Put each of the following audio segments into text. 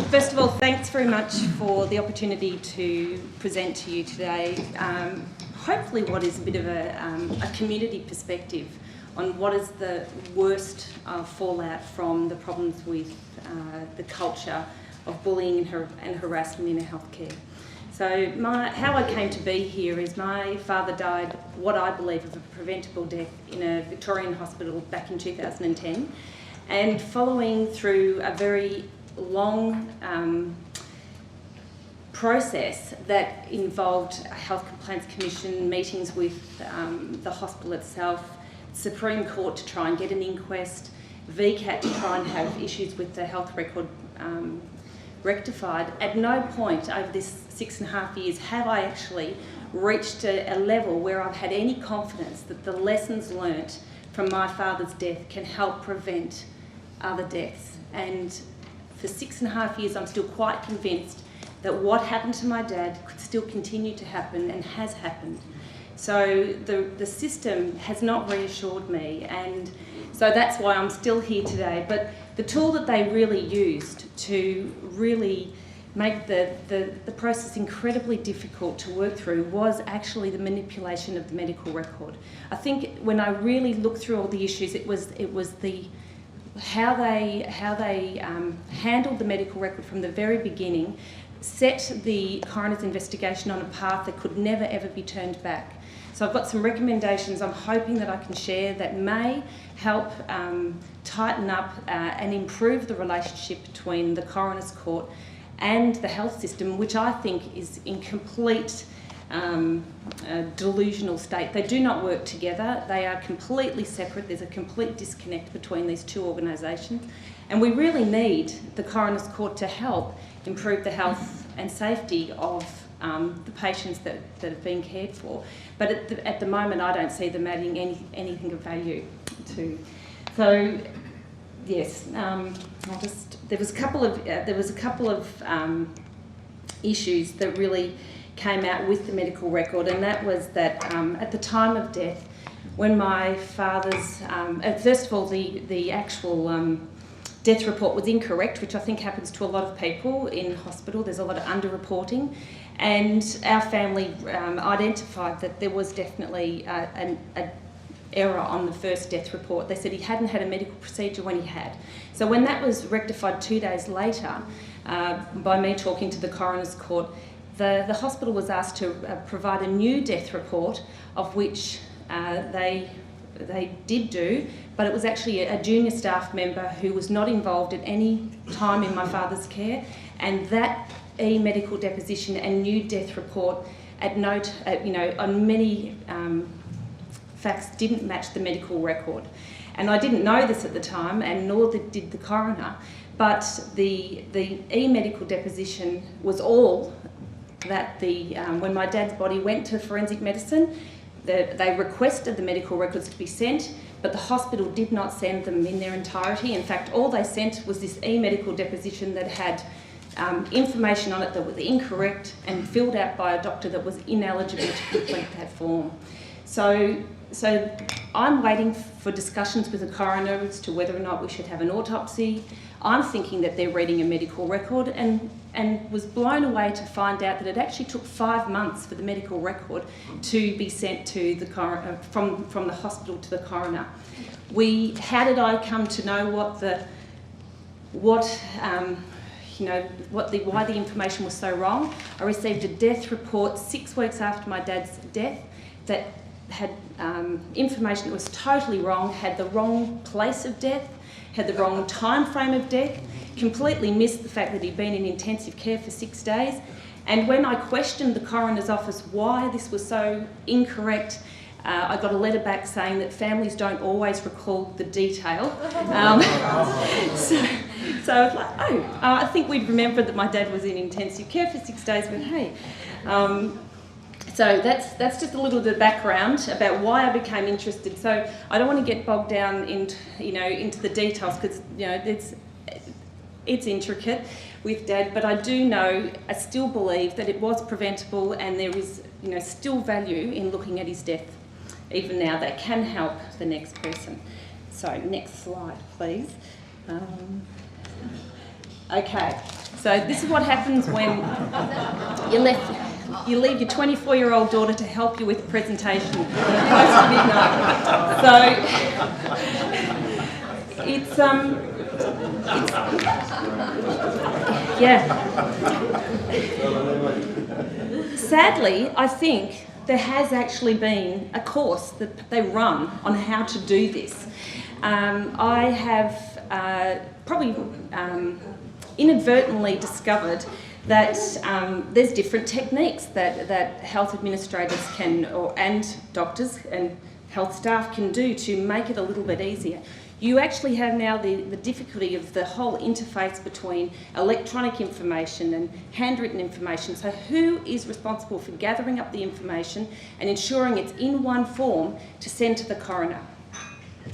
First of all, thanks very much for the opportunity to present to you today. Hopefully what is a bit of a community perspective on what is the worst fallout from the problems with the culture of bullying and harassment in our healthcare. So how I came to be here is my father died what I believe of a preventable death in a Victorian hospital back in 2010, and following through a very long process that involved a Health Complaints Commission, meetings with the hospital itself, Supreme Court to try and get an inquest, VCAT to try and have issues with the health record rectified. At no point over this 6.5 years have I actually reached a level where I've had any confidence that the lessons learnt from my father's death can help prevent other deaths. And for 6.5 years I'm still quite convinced that what happened to my dad could still continue to happen and has happened. So the system has not reassured me, and so that's why I'm still here today. But the tool that they really used to really make the process incredibly difficult to work through was actually the manipulation of the medical record. I think when I really looked through all the issues, it was the how they handled the medical record from the very beginning, set the coroner's investigation on a path that could never ever be turned back. So I've got some recommendations I'm hoping that I can share that may help tighten up and improve the relationship between the coroner's court and the health system, which I think is in complete delusional state. They do not work together. They are completely separate. There's a complete disconnect between these two organisations, and we really need the coroner's court to help improve the health and safety of the patients that have been cared for. But at the moment, I don't see them adding anything of value to. So, yes, there was a couple of issues that really came out with the medical record, and that was that at the time of death, when my father's first of all the actual death report was incorrect, which I think happens to a lot of people in hospital. There's a lot of underreporting, and our family identified that there was definitely an error on the first death report. They said he hadn't had a medical procedure when he had. So when that was rectified 2 days later, by me talking to the coroner's court, the hospital was asked to provide a new death report, of which they did do, but it was actually a junior staff member who was not involved at any time in my father's care, and that medical deposition and new death report on many facts didn't match the medical record. And I didn't know this at the time, and nor did the coroner, but the medical deposition was all that when my dad's body went to forensic medicine, they requested the medical records to be sent, but the hospital did not send them in their entirety. In fact, all they sent was this medical deposition that had information on it that was incorrect and filled out by a doctor that was ineligible to complete that form. So I'm waiting for discussions with the coroner as to whether or not we should have an autopsy. I'm thinking that they're reading a medical record, and was blown away to find out that it actually took 5 months for the medical record to be sent to the coroner, from the hospital to the coroner. How did I come to know why the information was so wrong? I received a death report 6 weeks after my dad's death that had information that was totally wrong, had the wrong place of death, had the wrong time frame of death, completely missed the fact that he'd been in intensive care for 6 days. And when I questioned the coroner's office why this was so incorrect, I got a letter back saying that families don't always recall the detail. So I was like, I think we'd remembered that my dad was in intensive care for 6 days, but hey. So that's just a little bit of background about why I became interested. So I don't want to get bogged down into the details, because it's intricate with Dad. But I still believe that it was preventable, and there is still value in looking at his death, even now, that can help the next person. So next slide, please. Okay. So this is what happens when you leave your 24-year-old daughter to help you with a presentation close to midnight. So it's yeah. Sadly, I think there has actually been a course that they run on how to do this. I have probably inadvertently discovered that there's different techniques that health administrators can, and doctors and health staff can do to make it a little bit easier. You actually have now the difficulty of the whole interface between electronic information and handwritten information. So who is responsible for gathering up the information and ensuring it's in one form to send to the coroner?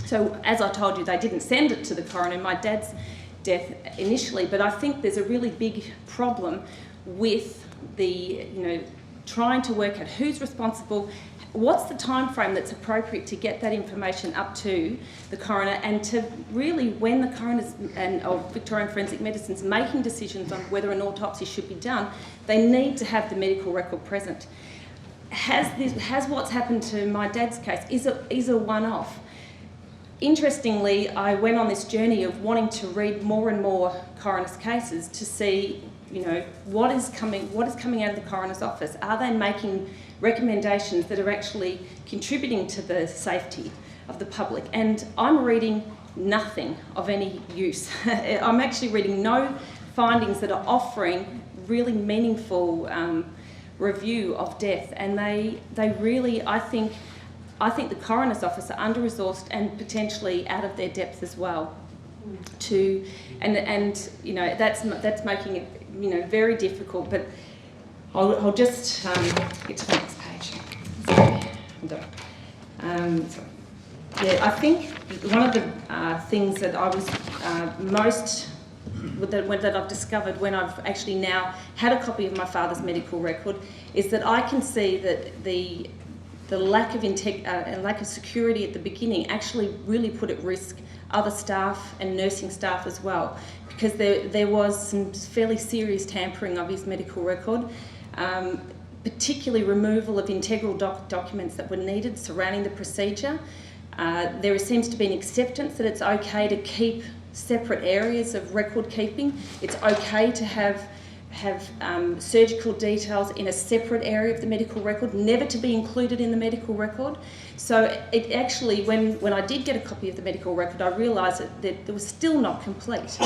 So as I told you, they didn't send it to the coroner, my dad's death initially, but I think there's a really big problem with the, trying to work out who's responsible, what's the time frame that's appropriate to get that information up to the coroner, and to really, when the coroners or Victorian Forensic Medicine's making decisions on whether an autopsy should be done, they need to have the medical record present. Has what's happened to my dad's case is a one-off. Interestingly, I went on this journey of wanting to read more and more coroner's cases to see, what is coming out of the coroner's office. Are they making recommendations that are actually contributing to the safety of the public? And I'm reading nothing of any use. I'm actually reading no findings that are offering really meaningful review of death, and they really, I think the coroner's office are under-resourced and potentially out of their depth as well. That's making it very difficult. But I'll just get to the next page. Sorry, I'm done. I think one of the things that I was that I've discovered when I've actually now had a copy of my father's medical record is that I can see that the lack of security at the beginning actually really put at risk other staff and nursing staff as well, because there was some fairly serious tampering of his medical record, particularly removal of integral documents that were needed surrounding the procedure. There seems to be an acceptance that it's okay to keep separate areas of record keeping. It's okay to have surgical details in a separate area of the medical record, never to be included in the medical record. So it actually, when I did get a copy of the medical record, I realised that it was still not complete.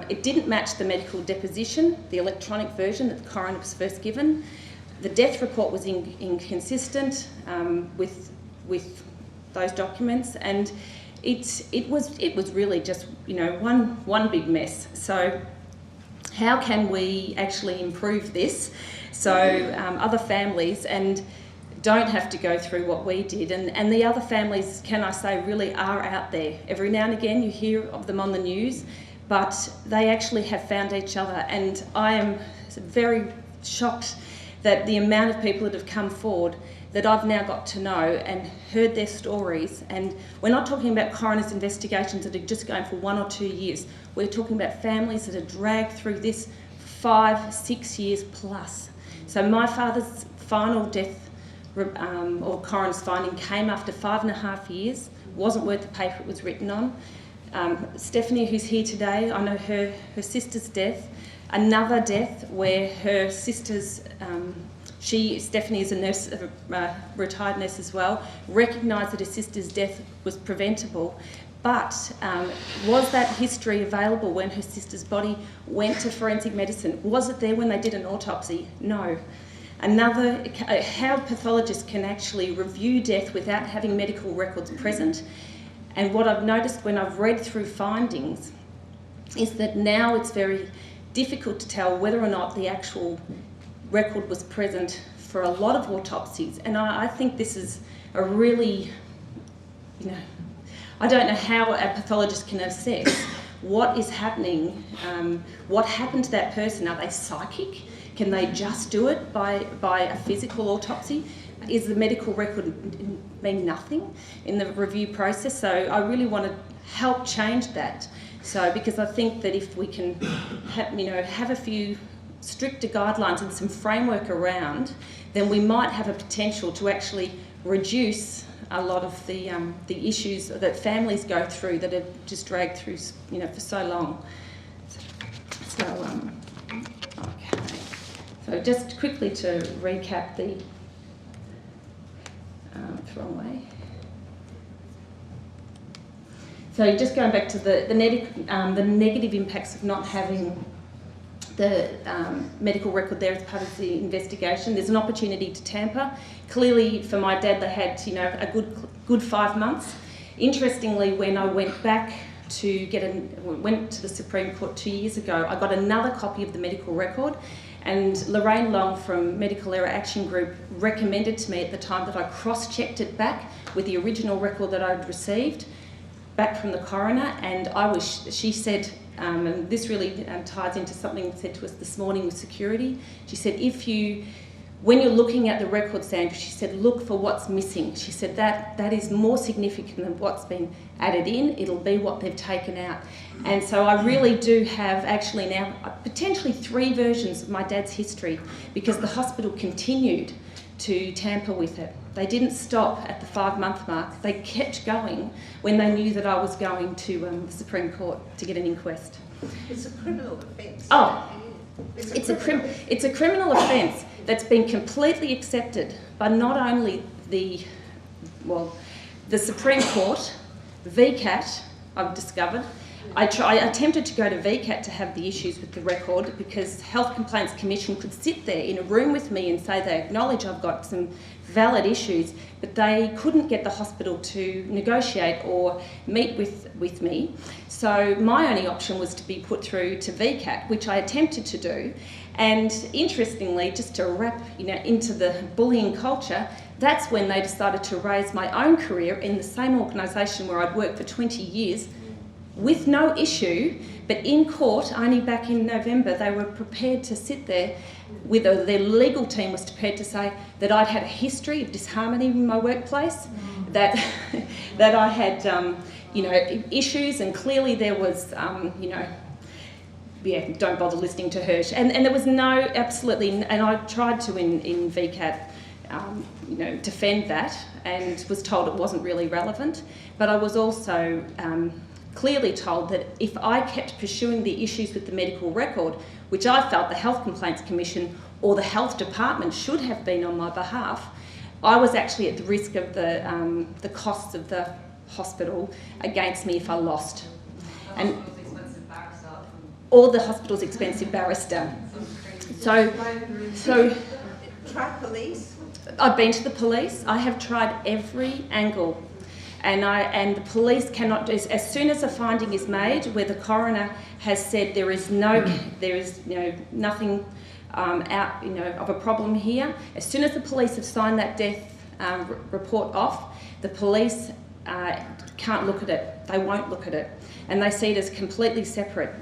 It didn't match the medical deposition, the electronic version that the coroner was first given. The death report was inconsistent with those documents, and it was really just one big mess. So how can we actually improve this so other families don't have to go through what we did, and the other families, can I say, really are out there. Every now and again you hear of them on the news, but they actually have found each other, and I am very shocked that the amount of people that have come forward that I've now got to know and heard their stories. And we're not talking about coroner's investigations that are just going for 1 or 2 years. We're talking about families that are dragged through this 5-6 years plus. So my father's final death or coroner's finding came after 5.5 years, wasn't worth the paper it was written on. Stephanie, who's here today, I know her sister's death, another death where her sister's, Stephanie is a nurse, a retired nurse as well, recognised that her sister's death was preventable, but was that history available when her sister's body went to forensic medicine? Was it there when they did an autopsy? No. Another, how pathologists can actually review death without having medical records present. And what I've noticed when I've read through findings is that now it's very difficult to tell whether or not the actual record was present for a lot of autopsies. And I think this is a really, I don't know how a pathologist can assess what is happening, what happened to that person. Are they psychic? Can they just do it by a physical autopsy? Is the medical record mean nothing in the review process? So I really want to help change that So, because I think that if we can have a few stricter guidelines and some framework around, then we might have a potential to actually reduce a lot of the issues that families go through that have just dragged through, for so long. So, okay. So just quickly to recap the wrong way. So just going back to the negative impacts of not having the medical record there as part of the investigation. There's an opportunity to tamper. Clearly, for my dad, they had a good 5 months. Interestingly, when I went back to went to the Supreme Court 2 years ago, I got another copy of the medical record, and Lorraine Long from Medical Error Action Group recommended to me at the time that I cross-checked it back with the original record that I'd received back from the coroner, and she said, and this really ties into something said to us this morning with security. She said, when you're looking at the record, Sandra, she said, look for what's missing. She said that is more significant than what's been added in. It'll be what they've taken out. And so I really do have actually now potentially 3 versions of my dad's history, because the hospital continued to tamper with it. They didn't stop at the 5-month mark. They kept going when they knew that I was going to the Supreme Court to get an inquest. It's a criminal offence. Oh, it's a criminal offence that's been completely accepted by not only the Supreme Court, VCAT, I've discovered. I attempted to go to VCAT to have the issues with the record, because Health Complaints Commission could sit there in a room with me and say they acknowledge I've got some valid issues, but they couldn't get the hospital to negotiate or meet with me. So my only option was to be put through to VCAT, which I attempted to do. And interestingly, just to wrap into the bullying culture, that's when they decided to raise my own career in the same organisation where I'd worked for 20 years with no issue, but in court, only back in November, they were prepared to sit there with their legal team was prepared to say that I'd had a history of disharmony in my workplace, that I had issues, and clearly there was don't bother listening to her. And there was absolutely, and I tried to in VCAT defend that, and was told it wasn't really relevant. But I was also clearly told that if I kept pursuing the issues with the medical record, which I felt the Health Complaints Commission or the Health Department should have been on my behalf, I was actually at the risk of the costs of the hospital against me if I lost. And or the hospital's expensive barrister. So try police? I've been to the police. I have tried every angle. And the police cannot do, as soon as a finding is made where the coroner has said there is nothing of a problem here, as soon as the police have signed that death report off, the police can't look at it. They won't look at it, and they see it as completely separate.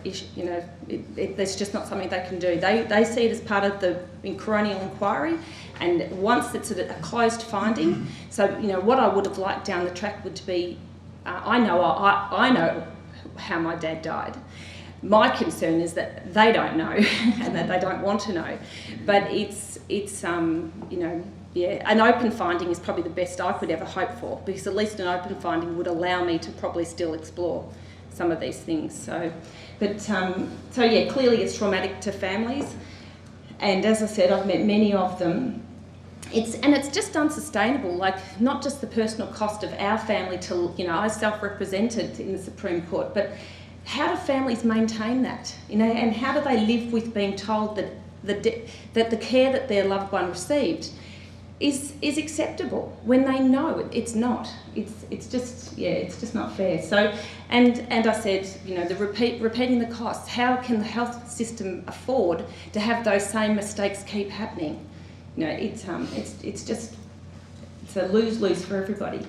There's just not something they can do. They see it as part of the coronial inquiry. And once it's a closed finding, so what I would have liked down the track would be, I know how my dad died. My concern is that they don't know and that they don't want to know. But an open finding is probably the best I could ever hope for, because at least an open finding would allow me to probably still explore some of these things. So clearly it's traumatic to families. And as I said, I've met many of them. It's just unsustainable, like not just the personal cost of our family to, I self-represented in the Supreme Court, but how do families maintain that? And how do they live with being told that the care that their loved one received is acceptable when they know it's not. It's just not fair. So, and I said, the repeating the costs. How can the health system afford to have those same mistakes keep happening? It's a lose-lose for everybody.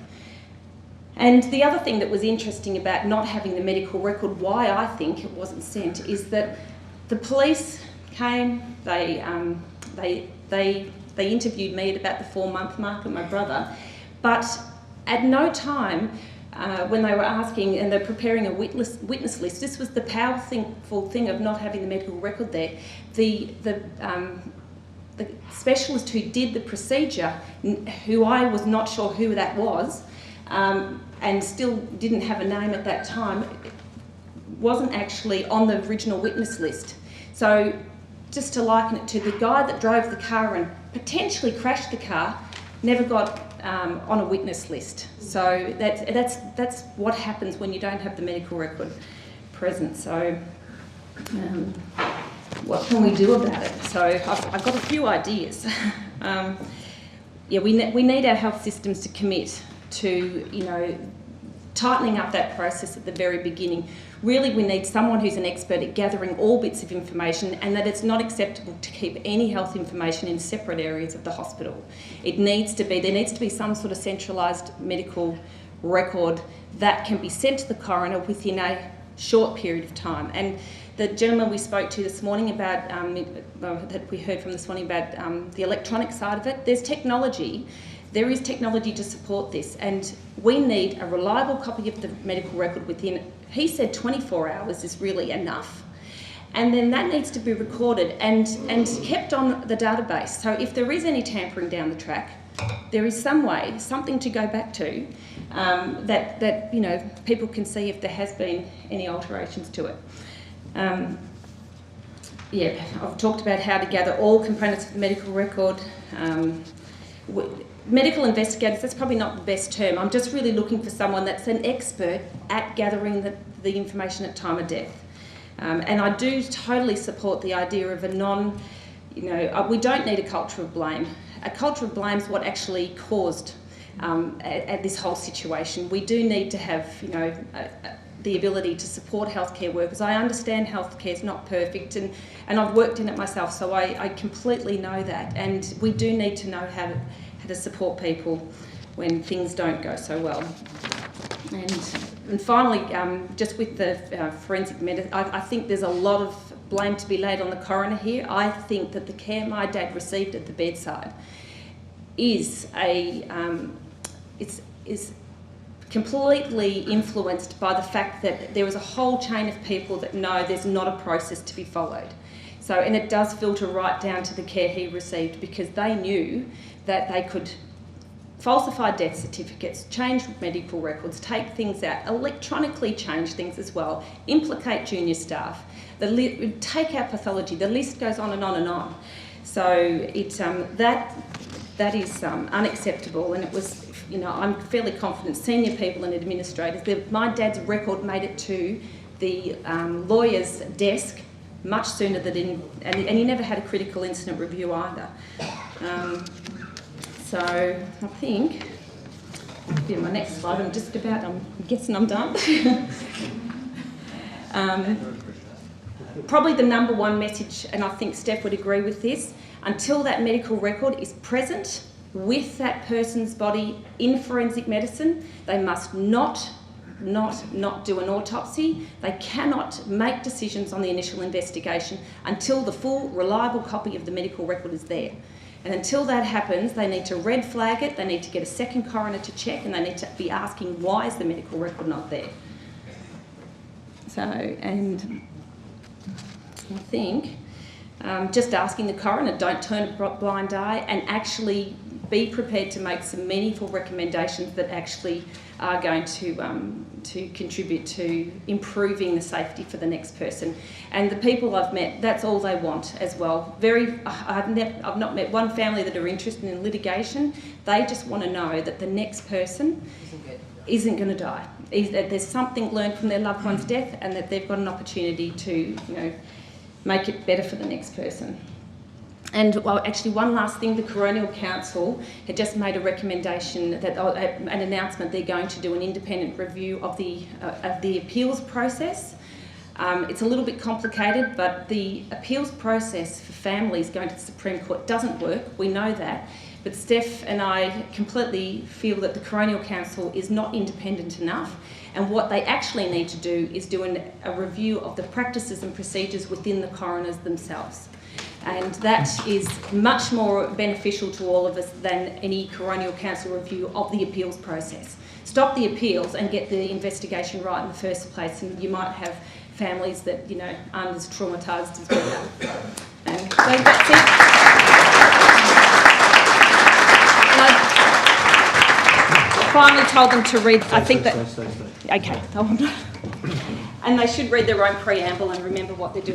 And the other thing that was interesting about not having the medical record, why I think it wasn't sent, is that the police came. They interviewed me at about the 4-month mark and my brother, but at no time when they were asking and they're preparing a witness list, this was the powerful thing of not having the medical record there. The specialist who did the procedure, who I was not sure who that was, and still didn't have a name at that time, wasn't actually on the original witness list. So just to liken it to the guy that drove the car and potentially crashed the car, never got on a witness list. So that's what happens when you don't have the medical record present. So what can we do about it? So I've got a few ideas. We need our health systems to commit to, tightening up that process at the very beginning. Really, we need someone who's an expert at gathering all bits of information, and that it's not acceptable to keep any health information in separate areas of the hospital. There needs to be some sort of centralised medical record that can be sent to the coroner within a short period of time. And the gentleman we spoke to this morning about, that we heard from this morning about the electronic side of it, there's technology. There is technology to support this, and we need a reliable copy of the medical record within, he said 24 hours is really enough. And then that needs to be recorded and kept on the database. So if there is any tampering down the track, there is some way, something to go back to, that people can see if there has been any alterations to it. I've talked about how to gather all components of the medical record. Medical investigators, that's probably not the best term. I'm just really looking for someone that's an expert at gathering the information at time of death. And I do totally support the idea of we don't need a culture of blame. A culture of blame is what actually caused at this whole situation. We do need to have, the ability to support healthcare workers. I understand healthcare is not perfect, and I've worked in it myself, so I completely know that. And we do need to know how to support people when things don't go so well. And finally, just with the forensic medicine, I think there's a lot of blame to be laid on the coroner here. I think that the care my dad received at the bedside is completely influenced by the fact that there was a whole chain of people that know there's not a process to be followed. So, and it does filter right down to the care he received, because they knew that they could falsify death certificates, change medical records, take things out, electronically change things as well, implicate junior staff, take out pathology. The list goes on and on and on. So that is unacceptable, and it was, I'm fairly confident senior people and administrators, my dad's record made it to the lawyer's desk much sooner and he never had a critical incident review either. So I think, my next slide, I'm guessing I'm done. Probably the number one message, and I think Steph would agree with this, until that medical record is present with that person's body in forensic medicine, they must not do an autopsy. They cannot make decisions on the initial investigation until the full, reliable copy of the medical record is there. And until that happens, they need to red flag it, they need to get a second coroner to check, and they need to be asking, why is the medical record not there? So, and I think just asking the coroner, don't turn a blind eye, and actually be prepared to make some meaningful recommendations that actually are going to contribute to improving the safety for the next person. And the people I've met, that's all they want as well. I've not met one family that are interested in litigation. They just want to know that the next person isn't going to die. That there's something learned from their loved one's death, and that they've got an opportunity to, make it better for the next person. And actually, one last thing, the Coronial Council had just made a recommendation that an announcement they're going to do an independent review of the appeals process. It's a little bit complicated, but the appeals process for families going to the Supreme Court doesn't work. We know that. But Steph and I completely feel that the Coronial Council is not independent enough, and what they actually need to do is do a review of the practices and procedures within the coroners themselves. And that is much more beneficial to all of us than any Coronial Council review of the appeals process. stop the appeals and get the investigation right in the first place, and you might have families that, you know, aren't as traumatised as we are. And so that's it. And I finally told them to read, I think that... Okay. And they should read their own preamble and remember what they're doing.